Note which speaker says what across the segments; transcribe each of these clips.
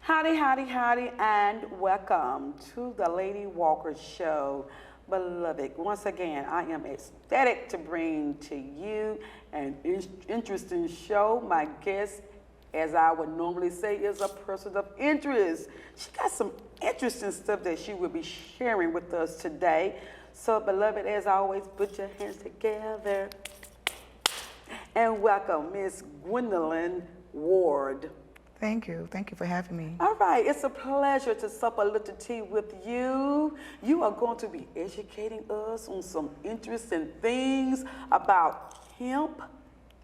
Speaker 1: Howdy, howdy, howdy, and welcome to the Lady Walker Show. Beloved, once again, I am ecstatic to bring to you an interesting show. My guest, as I would normally say, is a person of interest. She got some interesting stuff that she will be sharing with us today. So, beloved, as always, put your hands together and welcome Miss Gwendlyn Ward.
Speaker 2: Thank you. Thank you for having me.
Speaker 1: All right, it's a pleasure to sup a little tea with you. You are going to be educating us on some interesting things about hemp.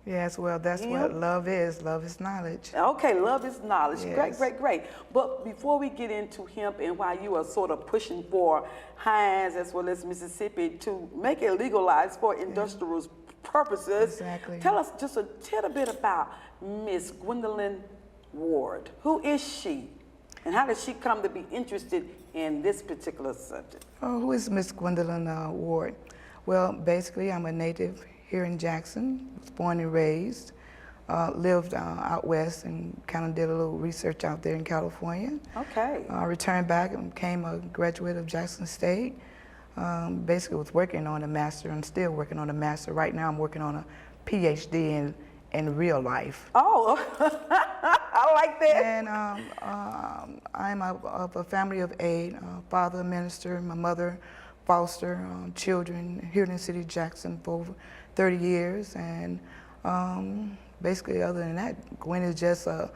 Speaker 2: Yes, well, that's what love is. Love is knowledge.
Speaker 1: Okay, love is knowledge.
Speaker 2: Yes.
Speaker 1: Great, great, great. But before we get into hemp and why you are sort of pushing for Hines as well as Mississippi to make it legalized for industrial purposes,
Speaker 2: Exactly.
Speaker 1: tell us just a little bit about Miss Gwendlyn Ward. Who is she? And how did she come to be interested in this particular subject?
Speaker 2: Oh, who is Miss Gwendlyn Ward? Well, basically, I'm a native here in Jackson. Was born and raised. Lived out west and kind of did a little research out there in California.
Speaker 1: Okay.
Speaker 2: Returned back and became a graduate of Jackson State. Basically was working on a master. I'm still working on a master. Right now I'm working on a PhD in real life.
Speaker 1: Oh, I like that.
Speaker 2: And I'm of a family of 8, father a minister, my mother foster children here in the city of Jackson for over 30 years. And basically other than that, Gwen is just a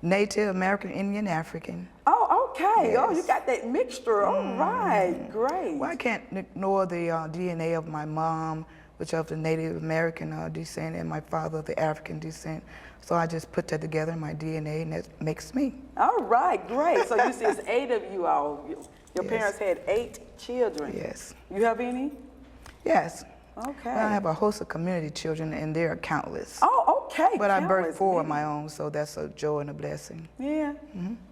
Speaker 2: Native American Indian African.
Speaker 1: Oh, okay.
Speaker 2: Yes.
Speaker 1: Oh, you got that mixture. All right, great.
Speaker 2: Well, I can't ignore the DNA of my mom, which of the Native American descent, and my father of the African descent. So I just put that together in my DNA, and that makes me.
Speaker 1: All right, great. So you see, it's 8 of you all. Your
Speaker 2: Yes.
Speaker 1: parents had 8 children.
Speaker 2: Yes.
Speaker 1: You have any?
Speaker 2: Yes.
Speaker 1: Okay.
Speaker 2: I have a host of community children, and they're countless.
Speaker 1: Oh, okay.
Speaker 2: But I birthed
Speaker 1: Countless.
Speaker 2: 4 of my own, so that's a joy and a blessing.
Speaker 1: Yeah.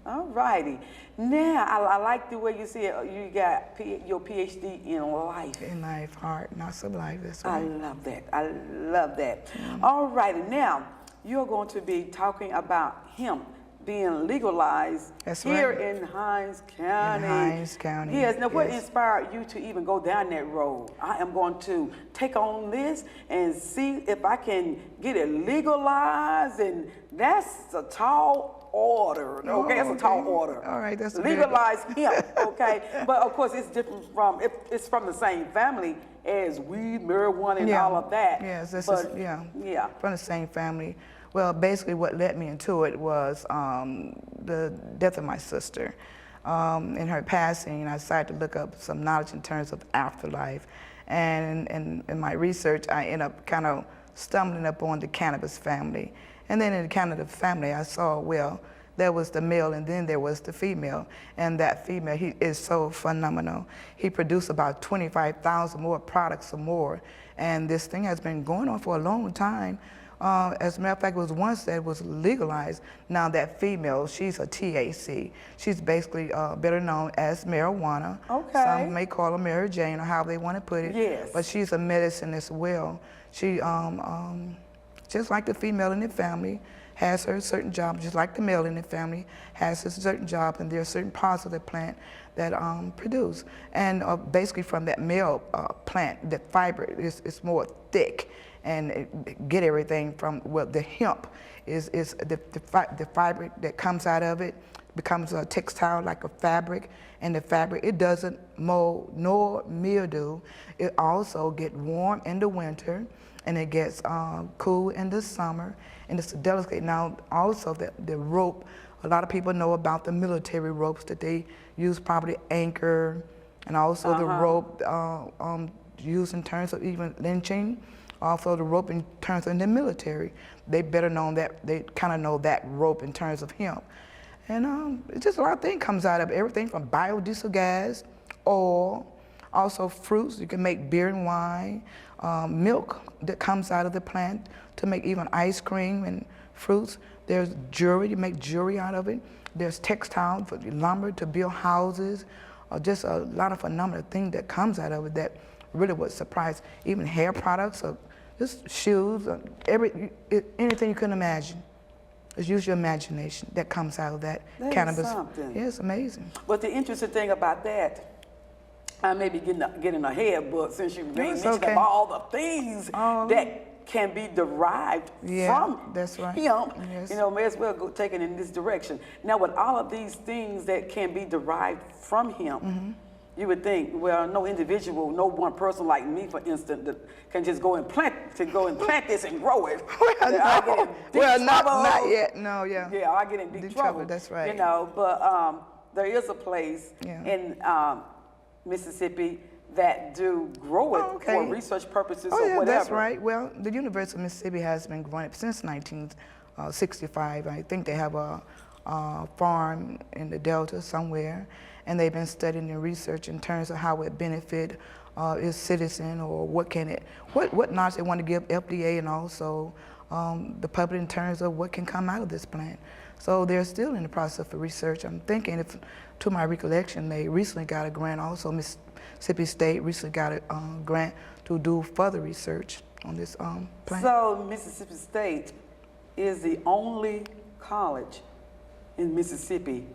Speaker 1: All righty. Now, I like the way you said you got your PhD in life.
Speaker 2: In life, heart, not of life. That's
Speaker 1: I
Speaker 2: right.
Speaker 1: love that. I love that. All righty. Now, you're going to be talking about hemp being legalized
Speaker 2: That's
Speaker 1: here
Speaker 2: right.
Speaker 1: in Hines County.
Speaker 2: In Hines County,
Speaker 1: Yes. Now, what
Speaker 2: yes.
Speaker 1: inspired you to even go down that road? I am going to take on this and see if I can get it legalized, and that's a tall order. Okay, that's a tall order.
Speaker 2: All right, that's
Speaker 1: legalized hemp. Okay, but of course it's different from it's from the same family as weed, marijuana, and all of that.
Speaker 2: Yes, this
Speaker 1: but,
Speaker 2: is, yeah,
Speaker 1: yeah.
Speaker 2: from the same family. Well, basically what led me into it was the death of my sister. In her passing, I decided to look up some knowledge in terms of afterlife. And in my research, I ended up kind of stumbling upon the cannabis family. And then in the cannabis family, I saw, well, there was the male and then there was the female. And that female, he is so phenomenal. He produced about 25,000 more products or more. And this thing has been going on for a long time. As a matter of fact, it was once that it was legalized. Now that female, she's a THC. She's basically better known as marijuana.
Speaker 1: Okay.
Speaker 2: Some may call her Mary Jane or how they want to put it.
Speaker 1: Yes.
Speaker 2: But she's a medicine as well. She, just like the female in the family, has her certain job, just like the male in the family has a certain job, and there are certain parts of the plant that produce. And basically from that male plant, the fiber is more thick, and get everything from, well, the hemp is the fiber that comes out of it becomes a textile, like a fabric, and the fabric, it doesn't mold nor mildew. It also gets warm in the winter, and it gets cool in the summer, and it's delicate. Now, also the rope, a lot of people know about the military ropes that they use, probably anchor, and also the rope used in terms of even lynching. Also the rope in terms of the military. They better know that, they kind of know that rope in terms of hemp. And it's just a lot of things comes out of it. Everything from biodiesel gas, oil, also fruits. You can make beer and wine, milk that comes out of the plant to make even ice cream and fruits. There's jewelry, you make jewelry out of it. There's textile for lumber to build houses. Just a lot of phenomenal things that comes out of it that really would surprise. Even hair products, or just shoes, anything you can imagine. Just use your imagination that comes out of that
Speaker 1: That is
Speaker 2: cannabis.
Speaker 1: something.
Speaker 2: Yeah, it's amazing.
Speaker 1: But the interesting thing about that, I may be getting ahead, but since you made
Speaker 2: it's
Speaker 1: mention
Speaker 2: okay.
Speaker 1: of all the things that can be derived from
Speaker 2: that's right.
Speaker 1: hemp,
Speaker 2: Yes.
Speaker 1: you know, may as well go take it in this direction. Now, with all of these things that can be derived from hemp, you would think, well, no individual, no one person like me, for instance, that can just go and plant this and grow it.
Speaker 2: Not yet. No, yeah.
Speaker 1: Yeah, I get in deep trouble.
Speaker 2: That's right.
Speaker 1: You know, but there is a place in Mississippi that do grow it for research purposes or whatever.
Speaker 2: That's right. Well, the University of Mississippi has been growing it since 1965. I think they have a farm in the Delta somewhere, and they've been studying and research in terms of how it benefit its citizen, or what knowledge they want to give FDA and also the public in terms of what can come out of this plant. So they're still in the process of research. I'm thinking, if, to my recollection, they recently got a grant. Also, Mississippi State recently got a grant to do further research on this plant.
Speaker 1: So Mississippi State is the only college in Mississippi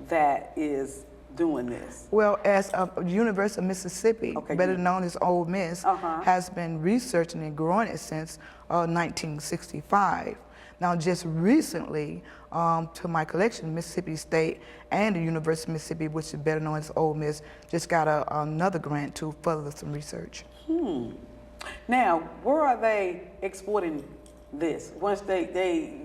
Speaker 1: that is doing this.
Speaker 2: Well, as University of Mississippi, better known as Ole Miss, has been researching and growing it since 1965. Now, just recently, to my collection, Mississippi State and the University of Mississippi, which is better known as Ole Miss, just got another grant to further some research.
Speaker 1: Now, where are they exporting this? Once they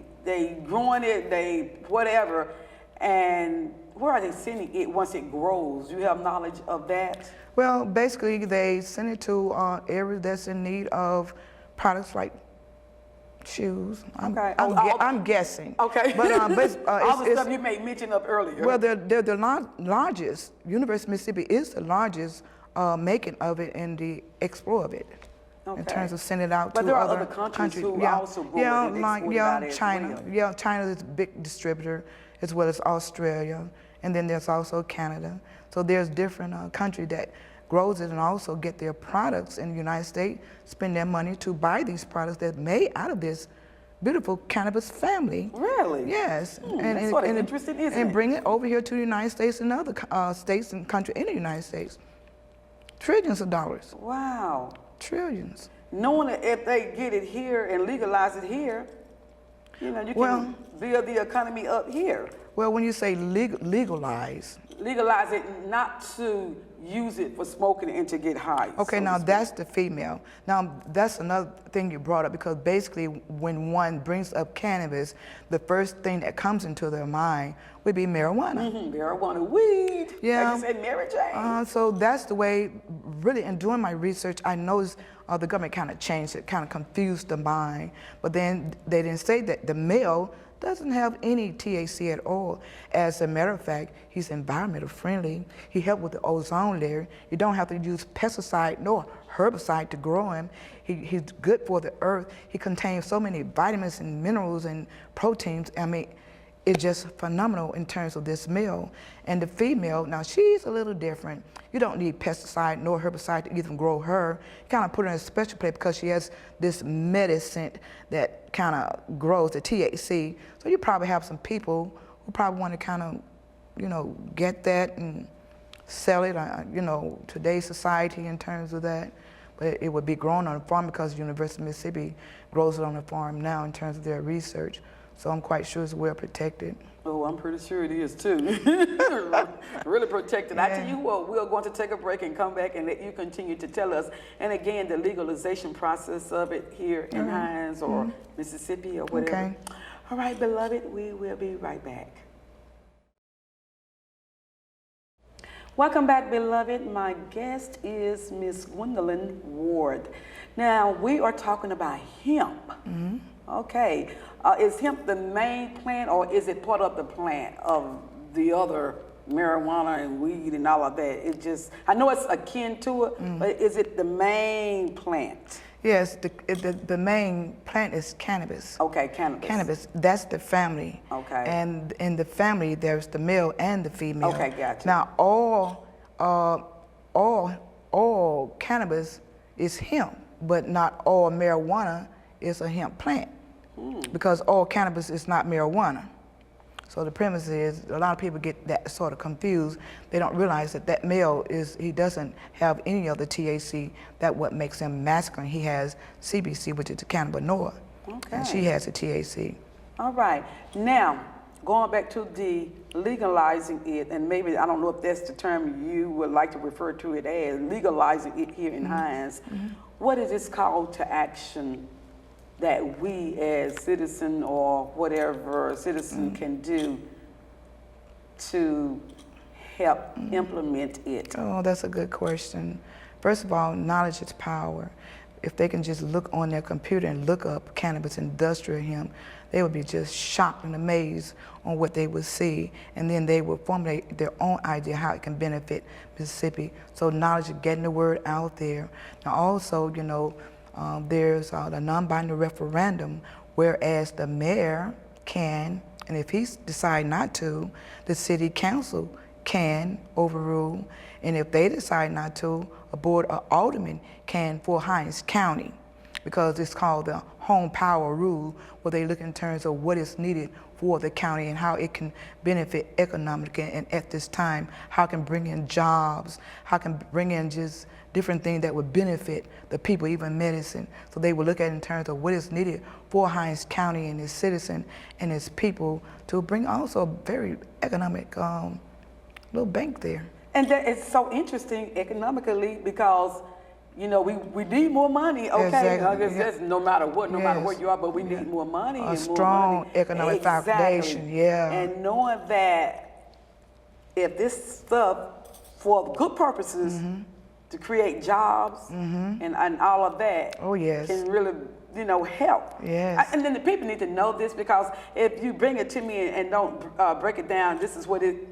Speaker 1: growing it, they whatever, and where are they sending it once it grows? Do you have knowledge of that?
Speaker 2: Well, basically, they send it to areas that's in need of products like shoes. I'm guessing.
Speaker 1: Okay.
Speaker 2: But
Speaker 1: all the stuff you made mention of earlier.
Speaker 2: Well, they're the largest. University of Mississippi is the largest making of it and the export of it. In terms of sending it out to
Speaker 1: there are
Speaker 2: other
Speaker 1: countries who also grow it and export it out
Speaker 2: China.
Speaker 1: as well.
Speaker 2: Yeah, China is a big distributor, as well as Australia, and then there's also Canada. So there's different countries that grows it and also get their products in the United States, spend their money to buy these products that made out of this beautiful cannabis family.
Speaker 1: Really?
Speaker 2: Yes.
Speaker 1: That's sort of interesting, isn't it?
Speaker 2: And bring it over here to the United States and other states and countries in the United States. Trillions of dollars.
Speaker 1: Wow.
Speaker 2: Trillions.
Speaker 1: Knowing that if they get it here and legalize it here, you know, you can build the economy up here.
Speaker 2: Well, when you say legalize
Speaker 1: it not to use it for smoking and to get high.
Speaker 2: Okay, now that's the female. Now that's another thing you brought up, because basically when one brings up cannabis, the first thing that comes into their mind would be marijuana.
Speaker 1: Marijuana, weed.
Speaker 2: Yeah.
Speaker 1: Like you said, Mary Jane.
Speaker 2: So that's the way, really, in doing my research, I noticed the government kind of changed it, kind of confused the mind. But then they didn't say that the male doesn't have any THC at all. As a matter of fact, he's environmental friendly. He helps with the ozone layer. You don't have to use pesticide nor herbicide to grow him. He's good for the earth. He contains so many vitamins and minerals and proteins. I mean, it's just phenomenal in terms of this male. And the female, now she's a little different. You don't need pesticide nor herbicide to even grow her. You kind of put her in a special place because she has this medicine that kind of grows the THC. So you probably have some people who probably want to kind of, you know, get that and sell it, you know, today's society in terms of that. But it would be grown on a farm because the University of Mississippi grows it on a farm now in terms of their research. So I'm quite sure it's well protected.
Speaker 1: Oh, I'm pretty sure it is too. Really protected. I tell you what, we're going to take a break and come back and let you continue to tell us. And again, the legalization process of it here in Hines or Mississippi or whatever.
Speaker 2: Okay.
Speaker 1: All right, beloved, we will be right back. Welcome back, beloved. My guest is Miss Gwendlyn Ward. Now, we are talking about hemp. Okay. Is hemp the main plant, or is it part of the plant of the other marijuana and weed and all of that? It just, I know it's akin to it, but is it the main plant?
Speaker 2: Yes, the main plant is cannabis.
Speaker 1: Okay, cannabis.
Speaker 2: Cannabis, that's the family.
Speaker 1: Okay.
Speaker 2: And in the family, there's the male and the female.
Speaker 1: Okay, gotcha.
Speaker 2: Now, all cannabis is hemp, but not all marijuana is a hemp plant. because all cannabis is not marijuana. So the premise is a lot of people get that sort of confused. They don't realize that that male he doesn't have any of the THC. That what makes him masculine. He has CBC, which is the cannabinoid, and she has the THC.
Speaker 1: All right. Now, going back to the legalizing it, and maybe I don't know if that's the term you would like to refer to it as, legalizing it here in Hines. What is this call to action that we as citizen or whatever citizen can do to help implement it?
Speaker 2: Oh, that's a good question. First of all, knowledge is power. If they can just look on their computer and look up cannabis industrial hemp, they would be just shocked and amazed on what they would see, and then they would formulate their own idea how it can benefit Mississippi. So knowledge is getting the word out there. Now also, you know, there's the non-binding referendum, whereas the mayor can, and if he decide not to, the city council can overrule, and if they decide not to, a board of aldermen can for Hines County, because it's called the home power rule, where they look in terms of what is needed for the county and how it can benefit economically, and at this time, how it can bring in jobs, how it can bring in just different things that would benefit the people, even medicine. So they will look at it in terms of what is needed for Hines County and its citizen and its people to bring also a very economic little bank there.
Speaker 1: And that is so interesting economically because, you know, we need more money, okay?
Speaker 2: Exactly.
Speaker 1: That's no matter what, no matter where you are, but we need more money.
Speaker 2: A strong economic foundation,
Speaker 1: And knowing that if this stuff, for good purposes, to create jobs and all of that, can really, you know, help. And then the people need to know this, because if you bring it to me and don't break it down, this is what it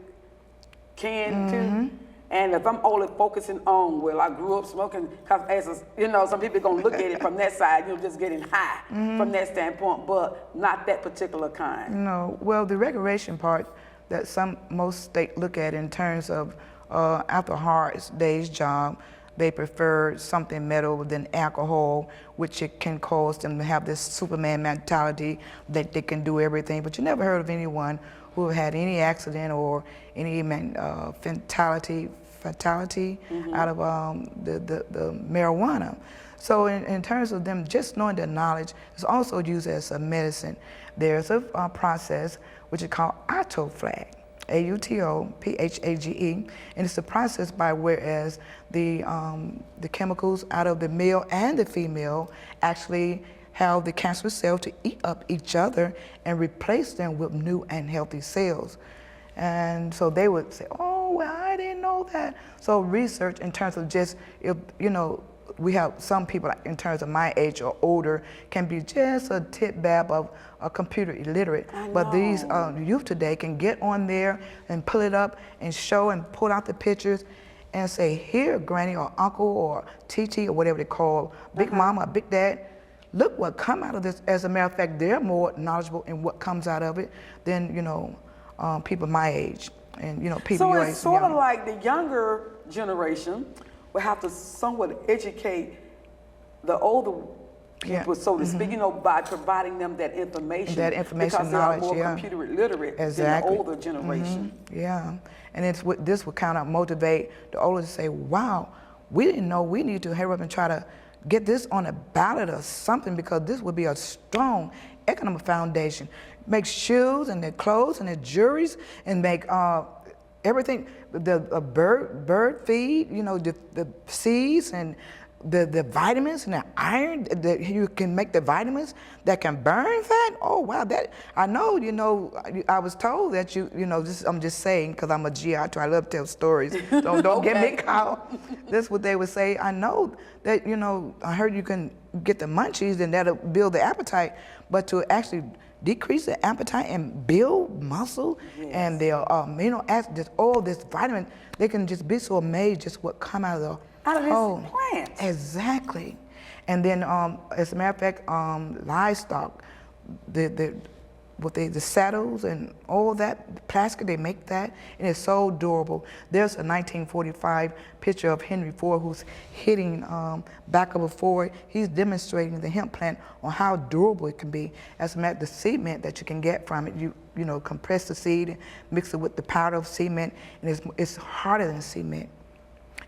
Speaker 1: can do. And if I'm only focusing on, well, I grew up smoking, because as you know, some people are going to look at it from that side, you're just getting high from that standpoint, but not that particular kind.
Speaker 2: No, well, the regulation part that most states look at in terms of after a hard day's job, they prefer something metal than alcohol, which it can cause them to have this Superman mentality that they can do everything. But you never heard of anyone who had any accident or any fatality out of the marijuana. So in terms of them just knowing the knowledge, it's also used as a medicine. There's a process which is called AutoPhage, AutoPhage, and it's a process by whereas the chemicals out of the male and the female actually have the cancerous cells to eat up each other and replace them with new and healthy cells. And so they would say, oh, well, I didn't know that. So research in terms of just, if, you know, we have some people in terms of my age or older can be just a tip-bab of a computer illiterate. But these youth today can get on there and pull it up and show and pull out the pictures and say, here, granny or uncle or TT or whatever they call, big mama, big dad, look what come out of this. As a matter of fact, they're more knowledgeable in what comes out of it than, you know, people my age and, you know, people your age. So
Speaker 1: it's sort of like the younger generation will have to somewhat educate the older people, so to speak, you know, by providing them that information. Because
Speaker 2: knowledge,
Speaker 1: they are more computer literate than the older generation.
Speaker 2: And this will kind of motivate the older to say, wow, we didn't know, we need to hurry up and try to get this on a ballot or something, because this would be a strong economic foundation. Make shoes and their clothes and their jewelries, and make everything, the bird feed, you know, the seeds and the vitamins and the iron, you can make the vitamins that can burn fat. Oh wow, that I know. You know, I was told that you know. I'm just saying because I'm a GI, I love to tell stories. Don't get me caught. That's what they would say. I know that, you know, I heard you can get the munchies and that'll build the appetite, but to actually decrease the appetite and build muscle and their amino acids, all this vitamin, they can just be so amazed just what come out of the
Speaker 1: this plant.
Speaker 2: Exactly. And then as a matter of fact, livestock, the with the saddles and all that plastic, they make that, and it's so durable. There's a 1945 picture of Henry Ford who's hitting back of a Ford. He's demonstrating the hemp plant on how durable it can be. As a matter, the cement that you can get from it, you know, compress the seed and mix it with the powder of cement, and it's harder than cement.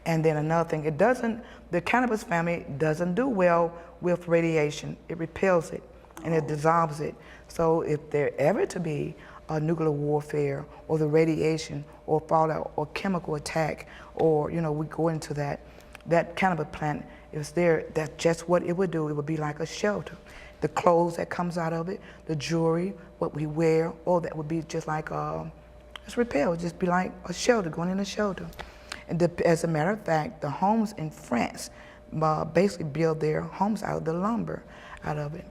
Speaker 2: And then another thing, the cannabis family doesn't do well with radiation. It repels it and it dissolves it. So if there ever to be a nuclear warfare or the radiation or fallout or chemical attack, or, you know, we go into that cannabis plant, is there, that's just what it would do. It would be like a shelter. The clothes that comes out of it, the jewelry, what we wear, all that would be just like, it's repelled, just be like a shelter, going in a shelter. And as a matter of fact, the homes in France basically build their homes out of the lumber out of it.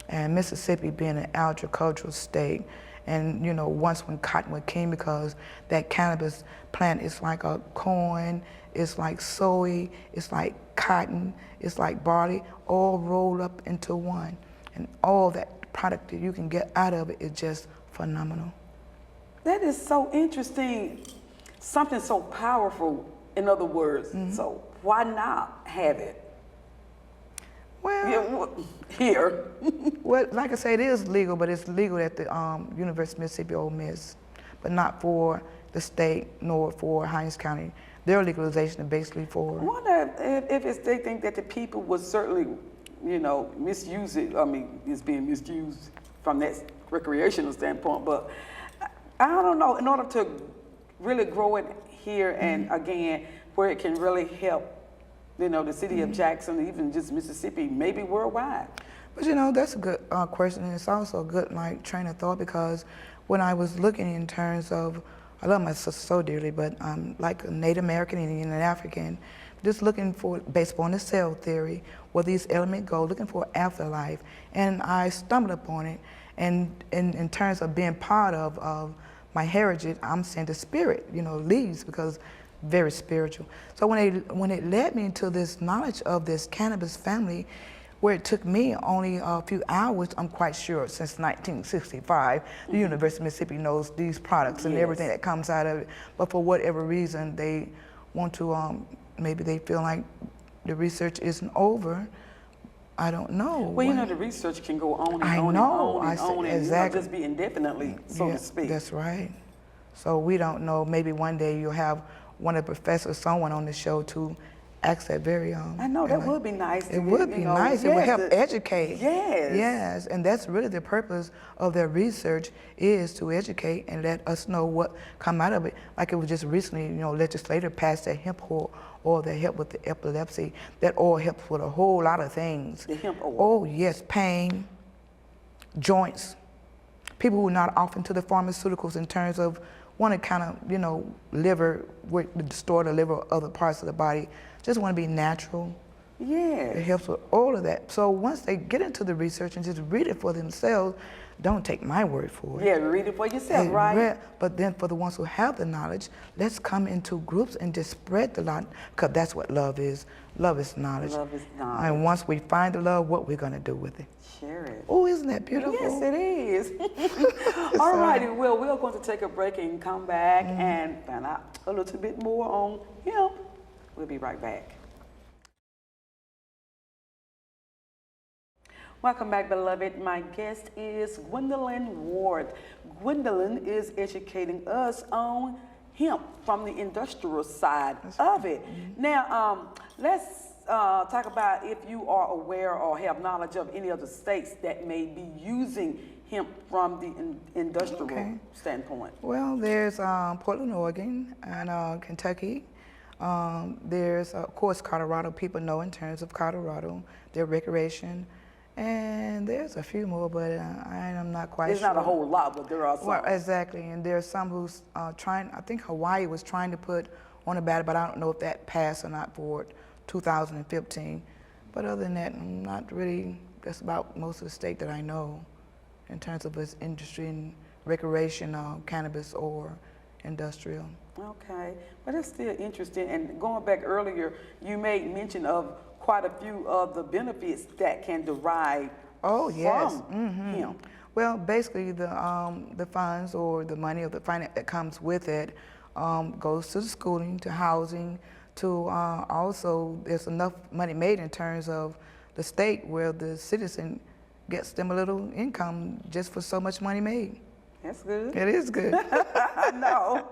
Speaker 2: And Mississippi being an agricultural state, and you know, once when cottonwood came, because that cannabis plant is like a corn, it's like soy, it's like cotton, it's like barley, all rolled up into one. And all that product that you can get out of it is just phenomenal.
Speaker 1: That is so interesting. Something so powerful, in other words. So why not have it?
Speaker 2: Well,
Speaker 1: here.
Speaker 2: Well, like I say, it is legal, but it's legal at the University of Mississippi Ole Miss, but not for the state nor for Hinds County. Their legalization is basically for.
Speaker 1: I wonder if they think that the people would certainly, you know, misuse it. I mean, it's being misused from that recreational standpoint, but I don't know. In order to really grow it here and again, where it can really help, you know, the city of Jackson, even just Mississippi, maybe worldwide.
Speaker 2: But you know, that's a good question, and it's also a good train of thought, because when I was looking in terms of, I love my sister so dearly, but I'm like a Native American, Indian, and African, just looking for, based upon the cell theory, where these elements go, looking for afterlife, and I stumbled upon it, and in terms of being part of my heritage, I'm saying the spirit, you know, leads, because very spiritual. So when it led me to this knowledge of this cannabis family, where it took me only a few hours, I'm quite sure, since 1965, the University of Mississippi knows these products and everything that comes out of it. But for whatever reason, they want to, maybe they feel like the research isn't over. I don't know.
Speaker 1: Well, you know, the research can go on and
Speaker 2: I
Speaker 1: on
Speaker 2: know.
Speaker 1: and on and on,
Speaker 2: Exactly.
Speaker 1: and just be indefinitely, so to speak.
Speaker 2: That's right. So we don't know. Maybe one day you'll have one of the professors, someone on the show to ask that very
Speaker 1: I know, that would be nice.
Speaker 2: It would be nice. It would help educate.
Speaker 1: Yes.
Speaker 2: Yes, and that's really the purpose of their research, is to educate and let us know what come out of it. Like it was just recently, you know, legislator passed that hemp oil that help with the epilepsy. That oil helps with a whole lot of things.
Speaker 1: The hemp oil.
Speaker 2: Oh yes, pain, joints. People who are not often to the pharmaceuticals in terms of want to kind of, you know, liver, restore the liver or other parts of the body, just want to be natural.
Speaker 1: Yeah.
Speaker 2: It helps with all of that. So once they get into the research and just read it for themselves, don't take my word for it.
Speaker 1: Yeah, read it for yourself, right?
Speaker 2: But then for the ones who have the knowledge, let's come into groups and just spread the knowledge, because that's what love is. Love is knowledge.
Speaker 1: Love is knowledge.
Speaker 2: And once we find the love, what we're going to do with it.
Speaker 1: Share it.
Speaker 2: Oh, isn't that beautiful?
Speaker 1: Yes, it is. All righty, well, we're going to take a break and come back and find out a little bit more on hemp. We'll be right back. Welcome back, beloved. My guest is Gwendlyn Ward. Gwendlyn is educating us on hemp from the industrial side of it. Now, let's talk about if you are aware or have knowledge of any other states that may be using hemp from the industrial standpoint.
Speaker 2: Well, there's Portland, Oregon, and Kentucky. There's, of course, Colorado. People know in terms of Colorado, their recreation. And there's a few more, but I'm not quite sure.
Speaker 1: There's not a whole lot, but there are some.
Speaker 2: Well, exactly, and there's some who's trying, I think Hawaii was trying to put on a ballot, but I don't know if that passed or not for 2015. But other than that, I'm not really, that's about most of the state that I know in terms of its industry and recreational cannabis or industrial.
Speaker 1: Okay, but that's still interesting. And going back earlier, you made mention of quite a few of the benefits that can derive from hemp.
Speaker 2: Well, basically the funds or the money or the finance that comes with it goes to the schooling, to housing, to also there's enough money made in terms of the state where the citizen gets them a little income just for so much money made.
Speaker 1: That's good.
Speaker 2: It is good.
Speaker 1: I know.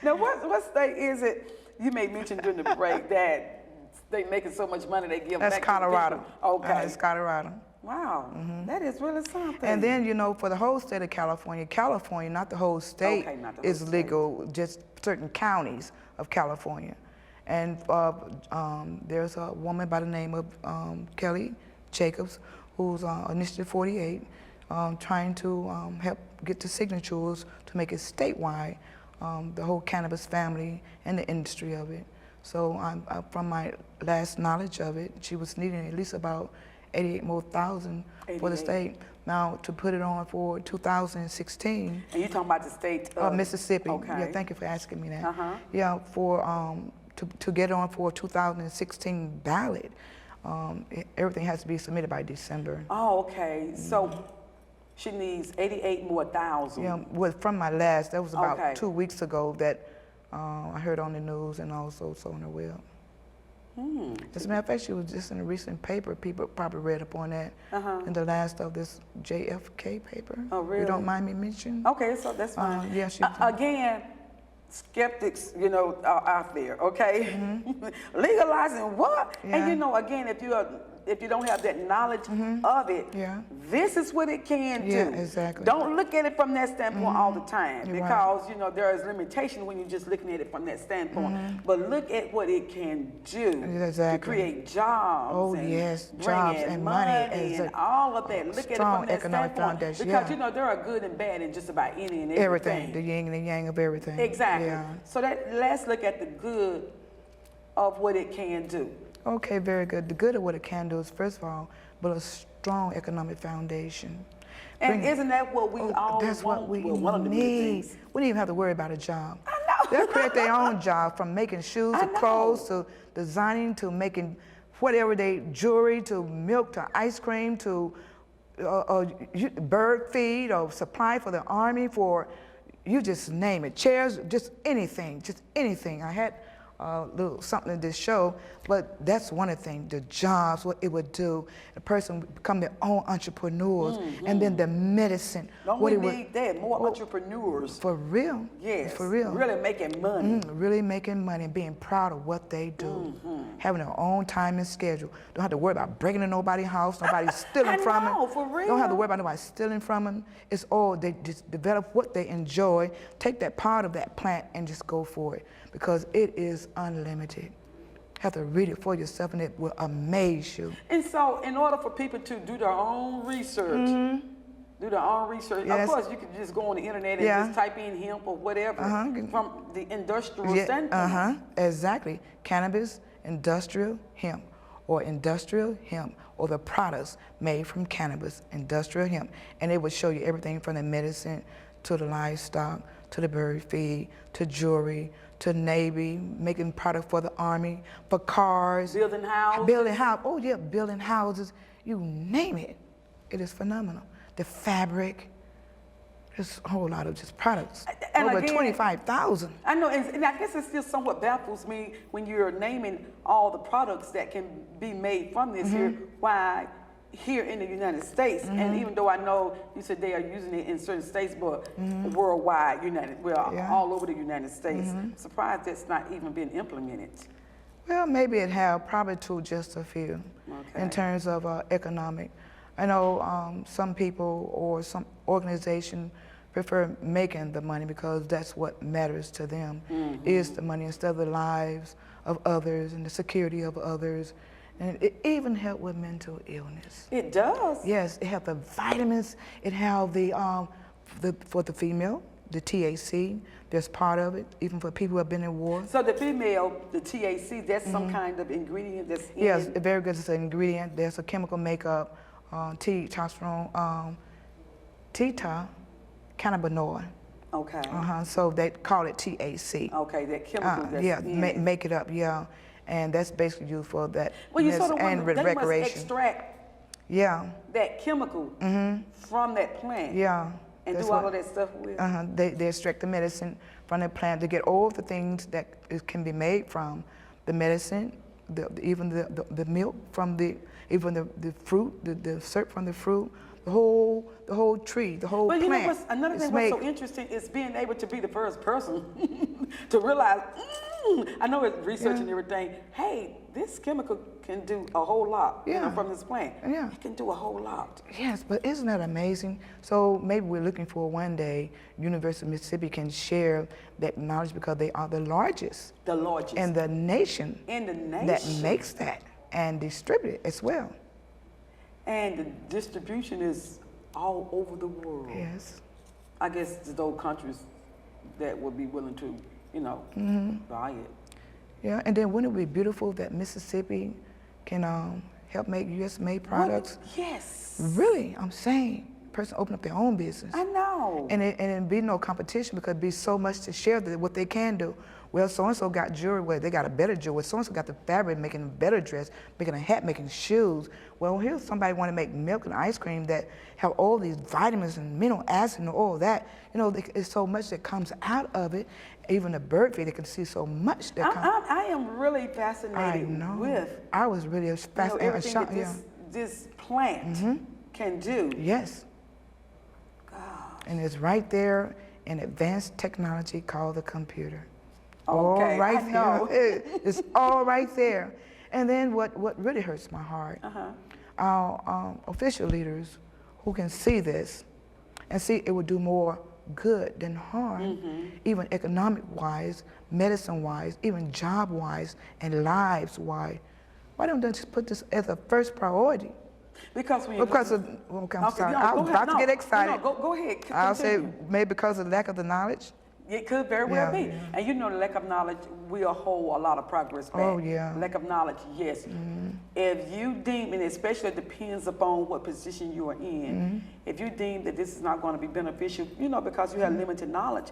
Speaker 1: Now, what state is it? You made mention during the break that they making so much money they give
Speaker 2: That's
Speaker 1: back
Speaker 2: Colorado.
Speaker 1: to the people. Okay.
Speaker 2: It's Colorado.
Speaker 1: Wow. That is really something.
Speaker 2: And then, you know, for the whole state of California, not the whole state,
Speaker 1: Okay, not the whole
Speaker 2: is
Speaker 1: state.
Speaker 2: legal, just certain counties of California. And there's a woman by the name of Kelly Jacobs, who's Initiative 48, trying to help get the signatures to make it statewide, the whole cannabis family and the industry of it. So from my last knowledge of it, she was needing at least about 88 more thousand for the state. Now to put it on for 2016.
Speaker 1: And you're talking about the state of
Speaker 2: Mississippi.
Speaker 1: Okay.
Speaker 2: Yeah, thank you for asking me that.
Speaker 1: Uh-huh.
Speaker 2: Yeah, for to get on for 2016 ballot, everything has to be submitted by December.
Speaker 1: Oh, okay. So she needs 88 more thousand.
Speaker 2: Yeah, well, from my last, that was about
Speaker 1: Okay.
Speaker 2: 2 weeks ago that I heard on the news and also on the web. As a matter of fact, she was just in a recent paper. People probably read up on that in the last of this JFK paper.
Speaker 1: Oh, really?
Speaker 2: You don't mind me mentioning?
Speaker 1: Okay, so that's fine.
Speaker 2: Yeah, she
Speaker 1: again, skeptics, you know, are out there, okay? Legalizing what?
Speaker 2: Yeah.
Speaker 1: And you know, again, if you don't have that knowledge of it,
Speaker 2: Yeah.
Speaker 1: this is what it can do.
Speaker 2: Yeah, exactly.
Speaker 1: Don't look at it from that standpoint all the time,
Speaker 2: You're
Speaker 1: because you know there is limitation when you're just looking at it from that standpoint. But look at what it can do to
Speaker 2: Exactly.
Speaker 1: create jobs.
Speaker 2: Oh,
Speaker 1: and
Speaker 2: yes,
Speaker 1: bring
Speaker 2: jobs
Speaker 1: in
Speaker 2: and money.
Speaker 1: and all of that. Look at it
Speaker 2: Strong
Speaker 1: from that
Speaker 2: economic
Speaker 1: standpoint,
Speaker 2: foundation,
Speaker 1: because
Speaker 2: yeah.
Speaker 1: you know there are good and bad in just about any and
Speaker 2: everything, the yin and the yang of everything.
Speaker 1: Exactly.
Speaker 2: Yeah.
Speaker 1: So let's look at the good of what it can do.
Speaker 2: Okay, very good. The good of what it can do is, first of all, build a strong economic foundation.
Speaker 1: And isn't that what we all
Speaker 2: That's
Speaker 1: want?
Speaker 2: what we
Speaker 1: Well, one of the good
Speaker 2: need.
Speaker 1: things.
Speaker 2: We don't even have to worry about a job.
Speaker 1: I know.
Speaker 2: They'll create their own job, from making shoes
Speaker 1: I
Speaker 2: to
Speaker 1: know.
Speaker 2: clothes to designing to making whatever they jewelry to milk to ice cream to bird feed or supply for the army, for you just name it, chairs, just anything. I had a little something in this show, but that's one of the things, the jobs, what it would do. A person would become their own entrepreneurs, and then the medicine.
Speaker 1: Don't
Speaker 2: what
Speaker 1: we
Speaker 2: it would,
Speaker 1: need that? More entrepreneurs.
Speaker 2: for real.
Speaker 1: Yes.
Speaker 2: For real.
Speaker 1: Really making money.
Speaker 2: Really making money and being proud of what they do. Having their own time and schedule. Don't have to worry about breaking into nobody's house, nobody stealing from them.
Speaker 1: I know, for real.
Speaker 2: Don't have to worry about nobody stealing from them. It's all, they just develop what they enjoy, take that part of that plant and just go for it, because it is unlimited. Have to read it for yourself and it will amaze you.
Speaker 1: And so, in order for people to do their own research,
Speaker 2: Yes.
Speaker 1: of course, you can just go on the internet and just type in hemp or whatever from the industrial standpoint.
Speaker 2: Exactly. Cannabis, industrial hemp, or the products made from cannabis, industrial hemp. And it would show you everything from the medicine to the livestock, to the bird feed, to jewelry, to Navy, making product for the Army, for cars.
Speaker 1: Building houses.
Speaker 2: Building houses. Oh yeah, building houses. You name it. It is phenomenal. The fabric. There's a whole lot of just products.
Speaker 1: And
Speaker 2: over
Speaker 1: again,
Speaker 2: 25,000.
Speaker 1: I know, and I guess it still somewhat baffles me when you're naming all the products that can be made from this here, why here in the United States, and even though I know you said they are using it in certain states, but worldwide, all over the United States, surprised that's not even been implemented.
Speaker 2: Well, maybe it have, probably to just a few, in terms of economic. I know some people or some organization prefer making the money because that's what matters to them, is the money instead of the lives of others and the security of others. And it even helps with mental illness.
Speaker 1: It does?
Speaker 2: Yes, it has the vitamins. It has for the female, the THC, there's part of it, even for people who have been in war.
Speaker 1: So the female, the THC, that's some kind of ingredient that's in?
Speaker 2: Yes, very good. It's an ingredient. There's a chemical makeup, testosterone, cannabinoid.
Speaker 1: Okay.
Speaker 2: So they call it THC.
Speaker 1: Okay, that chemical that's in it.
Speaker 2: Make it up, yeah. And that's basically used for that
Speaker 1: Well, you sort of
Speaker 2: and
Speaker 1: wonder, they must
Speaker 2: recreation.
Speaker 1: extract
Speaker 2: Yeah.
Speaker 1: that chemical from that plant.
Speaker 2: Yeah.
Speaker 1: And
Speaker 2: That's
Speaker 1: do all
Speaker 2: what-
Speaker 1: of that stuff with.
Speaker 2: They extract the medicine from the plant to get all the things that can be made from the medicine, even the milk from the fruit, the syrup from the fruit, the whole tree, the whole
Speaker 1: But
Speaker 2: plant.
Speaker 1: you know what's, another thing what's so interesting is being able to be the first person to realize, I know it's research and everything, hey, this chemical can do a whole lot from this plant.
Speaker 2: Yeah.
Speaker 1: It can do a whole lot.
Speaker 2: Yes, but isn't that amazing? So maybe we're looking for one day University of Mississippi can share that knowledge because they are the largest.
Speaker 1: The largest.
Speaker 2: In the nation.
Speaker 1: In the nation.
Speaker 2: That makes that and distribute it as well.
Speaker 1: And the distribution is all over the world.
Speaker 2: Yes.
Speaker 1: I guess there's those countries that would be willing to, buy it.
Speaker 2: Yeah, and then wouldn't it be beautiful that Mississippi can help make U.S.-made products?
Speaker 1: Yes.
Speaker 2: Really, I'm saying, person open up their own business.
Speaker 1: I know.
Speaker 2: And it'd be no competition because it'd be so much to share what they can do. Well, so-and-so got jewelry, well, they got a better jewelry. So-and-so got the fabric, making a better dress, making a hat, making shoes. Well, here's somebody want to make milk and ice cream that have all these vitamins and mineral acid and all that. It's so much that comes out of it. Even the bird feed, they can see so much that comes.
Speaker 1: I am really fascinated with.
Speaker 2: I was really fascinated.
Speaker 1: Everything that this plant can do.
Speaker 2: Yes.
Speaker 1: God.
Speaker 2: And it's right there in advanced technology called the computer.
Speaker 1: Okay,
Speaker 2: all right
Speaker 1: I know.
Speaker 2: there. It's all right there. And then what really hurts my heart, our official leaders who can see this and see it would do more good than harm, even economic-wise, medicine-wise, even job-wise, and lives-wise. Why don't they just put this as a first priority?
Speaker 1: Because I'm
Speaker 2: sorry. I was about to get excited.
Speaker 1: No, go ahead.
Speaker 2: I'll say maybe because of the lack of the knowledge.
Speaker 1: It could very well be. And the lack of knowledge will hold a lot of progress back.
Speaker 2: Oh, yeah.
Speaker 1: Lack of knowledge, yes. If you deem, and especially it depends upon what position you are in, if you deem that this is not going to be beneficial, because you have limited knowledge,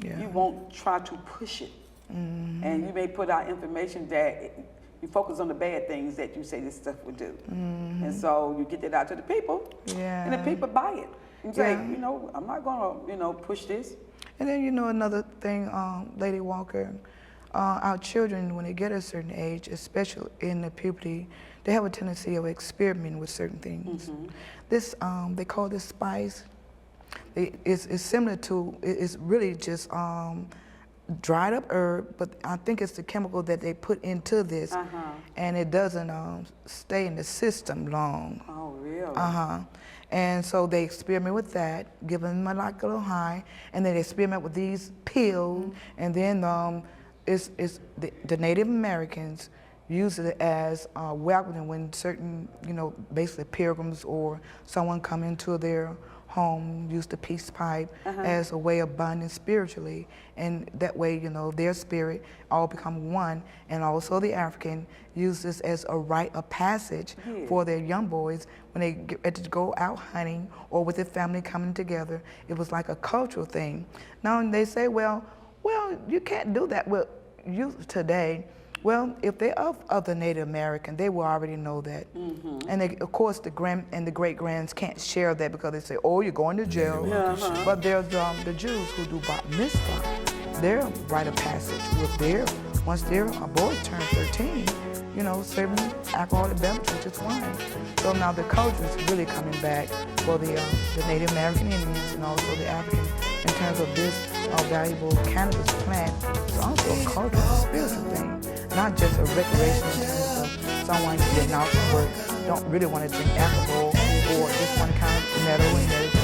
Speaker 1: you won't try to push it. And you may put out information that you focus on the bad things that you say this stuff would do. And so you get that out to the people, and the people buy it. And say, I'm not going to, push this.
Speaker 2: And then, another thing, Lady Walker, our children, when they get a certain age, especially in the puberty, they have a tendency of experimenting with certain things. This, they call this spice. It's similar to, it's really just dried up herb, but I think it's the chemical that they put into this, and it doesn't stay in the system long.
Speaker 1: Oh, really?
Speaker 2: And so they experiment with that, give them a molecular high, and then they experiment with these pills, and then it's the Native Americans use it as welcoming when certain, basically pilgrims or someone come into their home, use the peace pipe as a way of bonding spiritually, and that way, their spirit all become one, and also the African use this as a rite of passage for their young boys when they get ready to go out hunting or with their family coming together. It was like a cultural thing. Now they say, well, you can't do that with youth today. Well, if they're of the Native American, they will already know that. And they, of course, the great-grands can't share that because they say, oh, you're going to jail. But there's the Jews who do bat mitzvah. Their rite of passage with once their boy turns 13, serving alcoholic beverages, just wine. So now the culture is really coming back for the Native American Indians and also the African in terms of this valuable cannabis plant. It's also a cultural, spiritual thing, not just a recreation in terms of someone getting out from work, don't really want to drink alcohol or just one kind of metal and meditation.